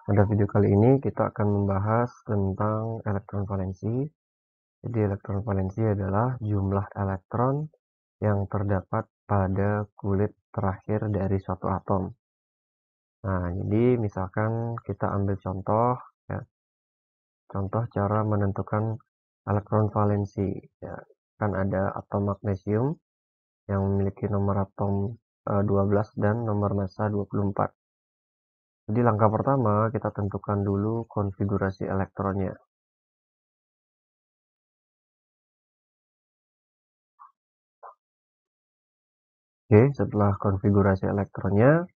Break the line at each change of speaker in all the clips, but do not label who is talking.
Pada video kali ini kita akan membahas tentang elektron valensi. Jadi elektron valensi adalah jumlah elektron yang terdapat pada kulit terakhir dari suatu atom. Nah, jadi misalkan kita ambil contoh, ya, contoh cara menentukan elektron valensi. Ya, kan ada atom magnesium yang memiliki nomor atom 12 dan nomor massa 24. Jadi langkah pertama kita tentukan dulu konfigurasi elektronnya. Oke, setelah konfigurasi elektronnya,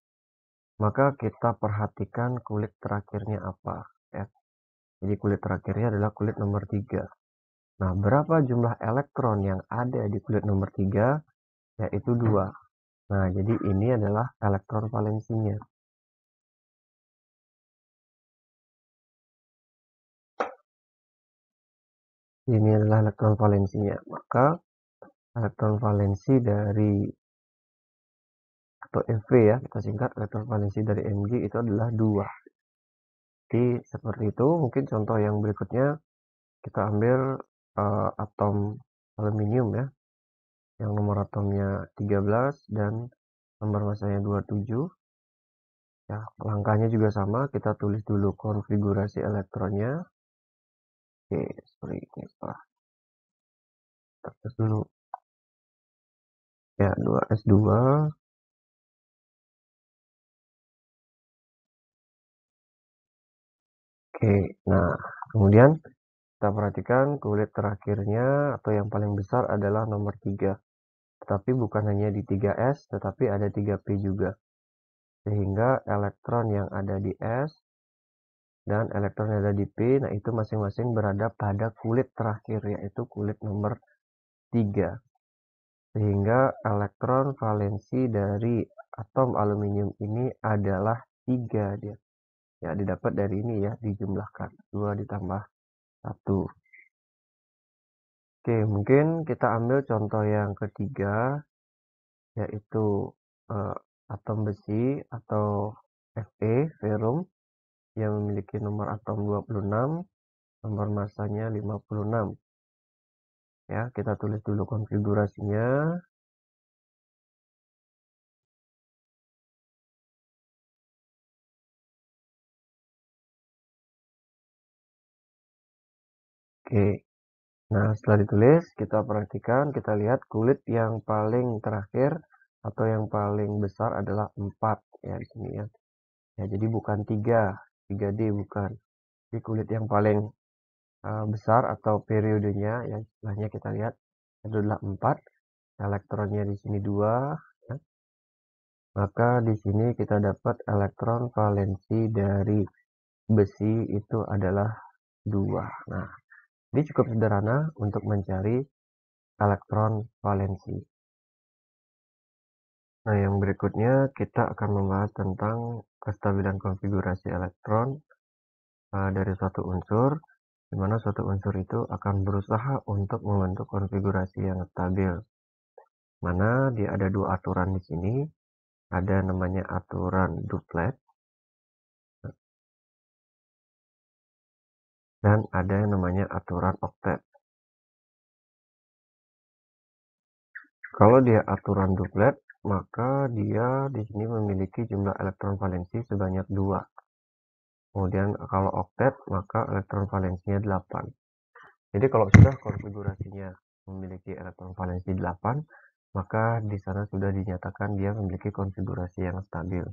maka kita perhatikan kulit terakhirnya apa. Ya. Jadi kulit terakhirnya adalah kulit nomor 3. Nah, berapa jumlah elektron yang ada di kulit nomor 3? Yaitu 2. Nah, jadi ini adalah elektron valensinya. Ini adalah elektron valensinya. Maka elektron valensi dari atau EV ya, kita singkat elektron valensi dari Mg itu adalah 2. Jadi seperti itu. Mungkin contoh yang berikutnya kita ambil atom aluminium ya, yang nomor atomnya 13 dan nomor masanya 27. Ya, langkahnya juga sama, kita tulis dulu konfigurasi elektronnya. Oke, seperti ini. Kita tulis dulu ya, 2s2. Oke, nah kemudian kita perhatikan kulit terakhirnya atau yang paling besar adalah nomor 3. Tetapi bukan hanya di 3s, tetapi ada 3p juga. Sehingga elektron yang ada di S dan elektron yang ada di P, nah itu masing-masing berada pada kulit terakhir, yaitu kulit nomor 3. Sehingga elektron valensi dari atom aluminium ini adalah 3 dia. Ya, didapat dari ini ya, dijumlahkan. 2 ditambah 1. Oke, mungkin kita ambil contoh yang ketiga, yaitu atom besi atau Fe, ferum, yang memiliki nomor atom 26, nomor massanya 56. Ya, kita tulis dulu konfigurasinya. Oke. Nah, setelah ditulis, kita perhatikan, kita lihat kulit yang paling terakhir atau yang paling besar adalah 4 ya di sini ya. Ya, jadi bukan 3D bukan. Jadi kulit yang paling besar atau periodenya yang istilahnya kita lihat adalah 4. Elektronnya di sini 2 ya. Maka di sini kita dapat elektron valensi dari besi itu adalah 2. Nah, ini cukup sederhana untuk mencari elektron valensi. Nah, yang berikutnya kita akan membahas tentang kestabilan konfigurasi elektron dari suatu unsur, di mana suatu unsur itu akan berusaha untuk membentuk konfigurasi yang stabil. Mana dia ada 2 aturan di sini, ada namanya aturan duplet dan ada yang namanya aturan oktet. Kalau dia aturan duplet, maka dia di sini memiliki jumlah elektron valensi sebanyak 2. Kemudian kalau oktet, maka elektron valensinya 8. Jadi kalau sudah konfigurasinya memiliki elektron valensi 8, maka di sana sudah dinyatakan dia memiliki konfigurasi yang stabil.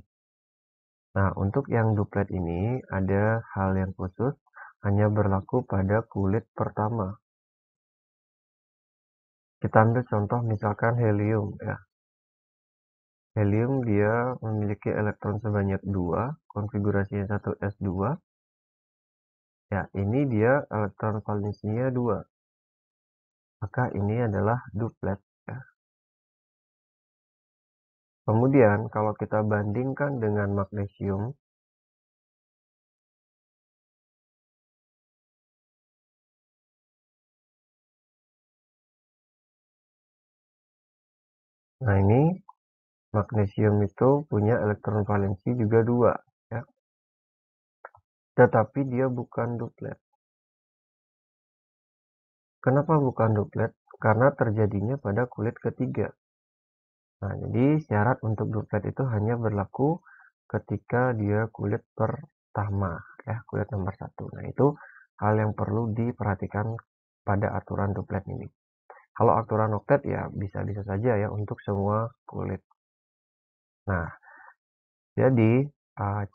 Nah, untuk yang duplet ini ada hal yang khusus, hanya berlaku pada kulit pertama. Kita ambil contoh misalkan helium ya. Helium dia memiliki elektron sebanyak 2, konfigurasinya 1s2. Ya, ini dia elektron valensinya 2. Maka ini adalah duplet ya. Kemudian kalau kita bandingkan dengan magnesium, nah ini magnesium itu punya elektron valensi juga 2 ya. tetapi dia bukan duplet. Kenapa bukan duplet? Karena terjadinya pada kulit ketiga. Nah, jadi syarat untuk duplet itu hanya berlaku ketika dia kulit pertama, ya, kulit nomor 1. Nah, itu hal yang perlu diperhatikan pada aturan duplet ini. Kalau aturan oktet ya bisa-bisa saja ya untuk semua kulit. Nah, jadi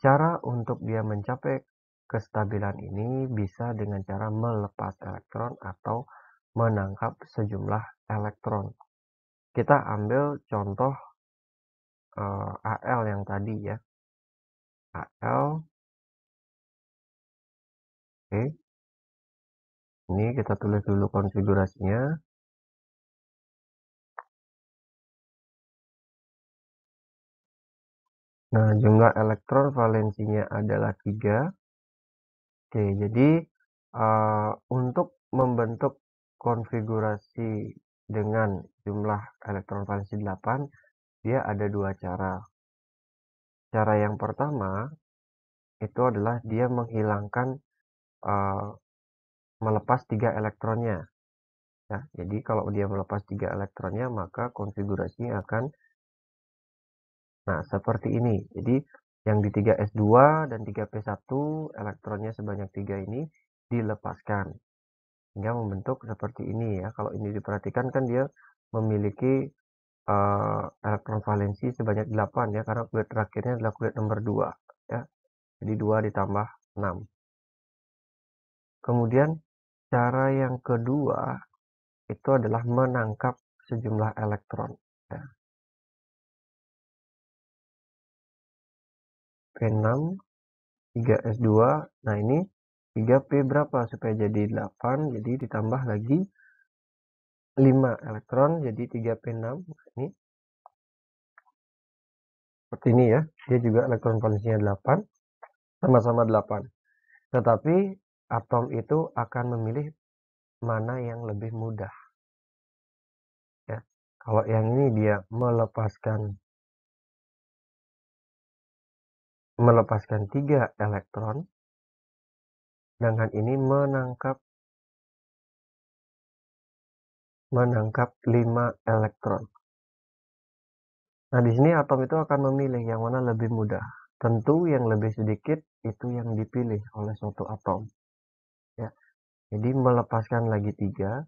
cara untuk dia mencapai kestabilan ini bisa dengan cara melepas elektron atau menangkap sejumlah elektron. Kita ambil contoh AL yang tadi ya. AL, oke. Ini kita tulis dulu konfigurasinya. Nah, jumlah elektron valensinya adalah 3. Oke, jadi untuk membentuk konfigurasi dengan jumlah elektron valensi 8, dia ada dua cara. Cara yang pertama itu adalah dia menghilangkan melepas 3 elektronnya. Ya, jadi kalau dia melepas 3 elektronnya, maka konfigurasinya akan seperti ini. Jadi yang di 3s2 dan 3p1 elektronnya sebanyak 3 ini dilepaskan. Hingga membentuk seperti ini ya. Kalau ini diperhatikan kan dia memiliki elektron valensi sebanyak 8 ya. Karena kulit terakhirnya adalah kulit nomor 2 ya. Jadi 2 ditambah 6. Kemudian cara yang kedua itu adalah menangkap sejumlah elektron. Ya. P6, 3S2. Nah ini 3P berapa supaya jadi 8. Jadi ditambah lagi 5 elektron. Jadi 3P6. Ini seperti ini ya. Dia juga elektron valensinya 8. Sama-sama 8. Tetapi atom itu akan memilih mana yang lebih mudah. Ya. Kalau yang ini dia melepaskan 3 elektron. Sedangkan ini menangkap 5 elektron. Nah, di sini atom itu akan memilih yang mana lebih mudah. Tentu yang lebih sedikit itu yang dipilih oleh suatu atom. Ya. Jadi melepaskan lagi 3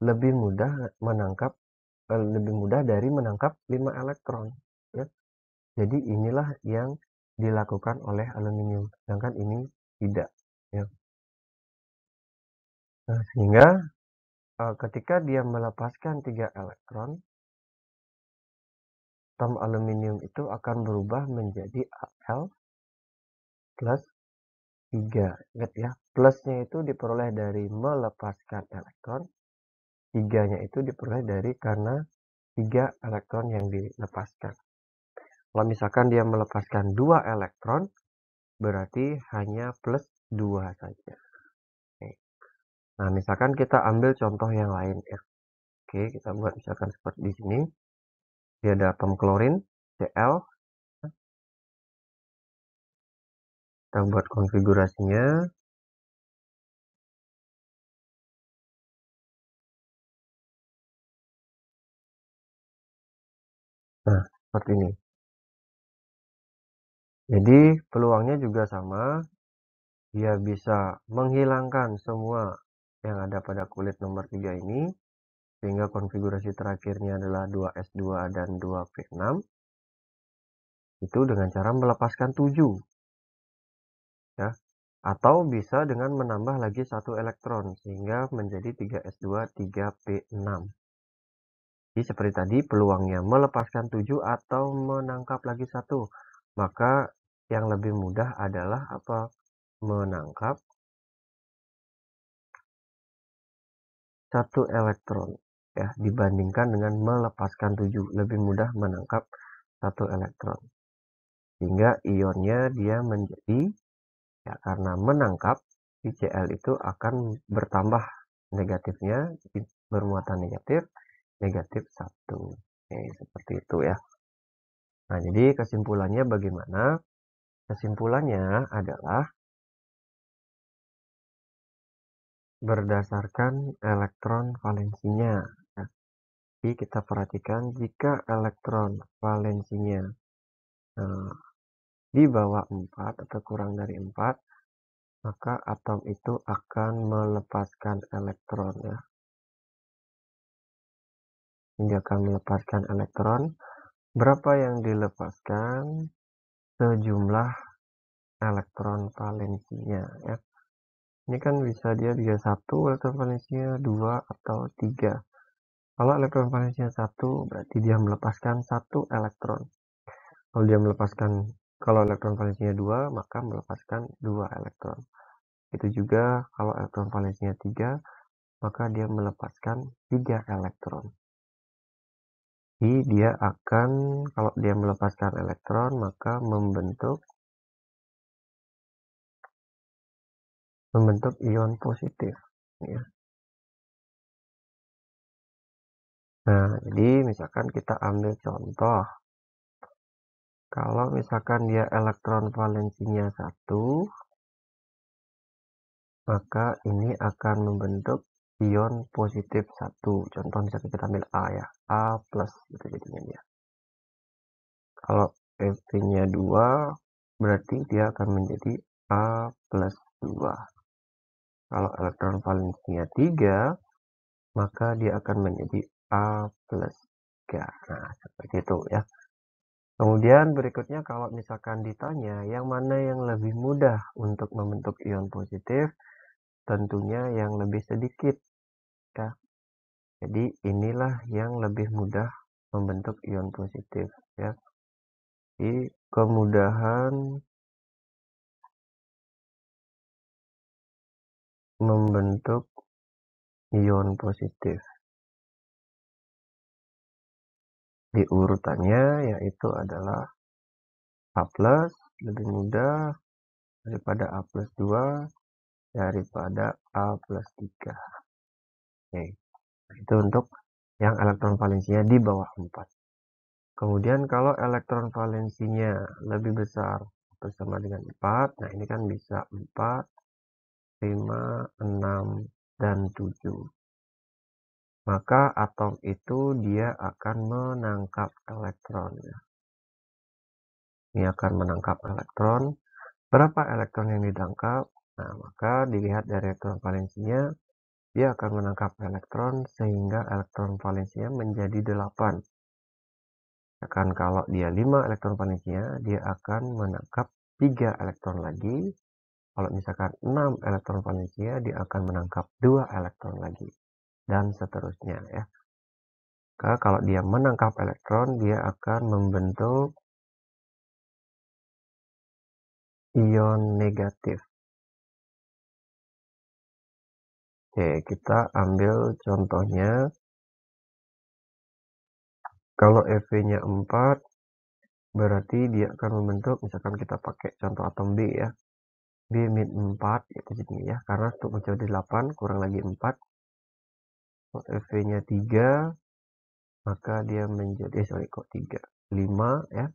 lebih mudah dari menangkap 5 elektron. Ya. Jadi inilah yang dilakukan oleh aluminium. Sedangkan ini tidak. Ya. Nah, sehingga ketika dia melepaskan 3 elektron, atom aluminium itu akan berubah menjadi Al plus 3. Ingat ya, plusnya itu diperoleh dari melepaskan elektron, 3-nya itu diperoleh dari karena 3 elektron yang dilepaskan. Kalau misalkan dia melepaskan 2 elektron, berarti hanya plus 2 saja. Oke. Nah, misalkan kita ambil contoh yang lain ya. Oke, kita buat misalkan seperti di sini. Dia ada atom klorin, Cl. Kita buat konfigurasinya. Nah, seperti ini. Jadi peluangnya juga sama. Dia bisa menghilangkan semua yang ada pada kulit nomor 3 ini. Sehingga konfigurasi terakhirnya adalah 2s2 dan 2p6. Itu dengan cara melepaskan 7. Ya. Atau bisa dengan menambah lagi 1 elektron. Sehingga menjadi 3s2, 3p6. Jadi seperti tadi peluangnya melepaskan 7 atau menangkap lagi 1. Maka yang lebih mudah adalah apa? Menangkap 1 elektron ya dibandingkan dengan melepaskan 7. Lebih mudah menangkap 1 elektron. Sehingga ionnya dia menjadi ya karena menangkap di Cl itu akan bertambah negatifnya, jadi bermuatan negatif, negatif 1. Oke, seperti itu ya. Nah, jadi kesimpulannya bagaimana? Kesimpulannya adalah berdasarkan elektron valensinya. Ya. Jadi kita perhatikan jika elektron valensinya eh, di bawah 4 atau kurang dari 4, maka atom itu akan melepaskan elektron ya. Dia akan melepaskan elektron. Berapa yang dilepaskan? Sejumlah elektron valensinya ya. Ini kan bisa dia 1 elektron valensinya, 2 atau 3. Kalau elektron valensinya 1, berarti dia melepaskan 1 elektron. Kalau elektron valensinya 2, maka melepaskan 2 elektron. Itu juga kalau elektron valensinya 3, maka dia melepaskan 3 elektron. Jadi dia akan, kalau dia melepaskan elektron, maka membentuk ion positif. Ya. Nah, jadi misalkan kita ambil contoh. Kalau misalkan dia elektron valensinya 1, maka ini akan membentuk ion positif 1. Contoh misalkan kita ambil A ya, A plus gitu jadinya dia. Kalau Fe-nya 2, berarti dia akan menjadi A plus 2. Kalau elektron valensinya 3, maka dia akan menjadi A plus 3. Nah, seperti itu ya. Kemudian berikutnya kalau misalkan ditanya yang mana yang lebih mudah untuk membentuk ion positif, tentunya yang lebih sedikit ya. Jadi inilah yang lebih mudah membentuk ion positif ya. Jadi kemudahan membentuk ion positif di urutannya yaitu adalah A+ lebih mudah daripada A plus 2 daripada A plus 3. Oke. Itu untuk yang elektron valensinya di bawah 4. Kemudian kalau elektron valensinya lebih besar atau sama dengan 4, nah ini kan bisa 4, 5, 6, dan 7. Maka atom itu dia akan menangkap elektron. Ya. Ini akan menangkap elektron. Berapa elektron yang ditangkap? Nah, maka dilihat dari elektron valensinya, dia akan menangkap elektron sehingga elektron valensinya menjadi 8. Akan kalau dia 5 elektron valensinya, dia akan menangkap 3 elektron lagi. Kalau misalkan 6 elektron valensinya, dia akan menangkap 2 elektron lagi. Dan seterusnya ya. Kalau dia menangkap elektron, dia akan membentuk ion negatif. Oke, kita ambil contohnya. Kalau Fe-nya 4, berarti dia akan membentuk, misalkan kita pakai contoh atom B ya. B-4 itu jadinya ya, karena untuk menjadi 8 kurang lagi 4. Kalau Fe-nya 3, maka dia menjadi, 5 ya.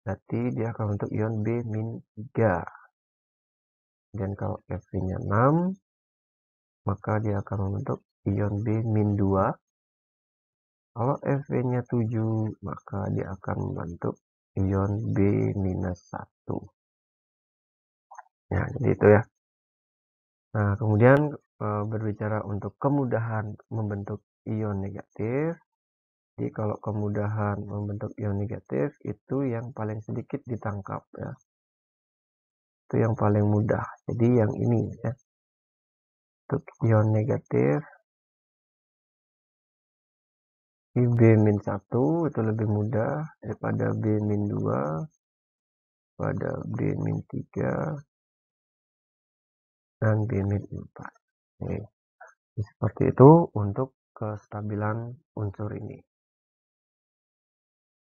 Berarti dia akan membentuk ion B-3. Dan kalau Fe-nya 6, maka dia akan membentuk ion B-2. Kalau Fe-nya 7, maka dia akan membentuk ion B-1. Ya, jadi itu ya. Nah, kemudian berbicara untuk kemudahan membentuk ion negatif. Jadi kalau kemudahan membentuk ion negatif itu yang paling sedikit ditangkap ya. Itu yang paling mudah. Jadi yang ini ya. Untuk ion negatif di B-1 itu lebih mudah daripada B-2 pada B-3 dan B-4. Seperti itu untuk kestabilan unsur ini.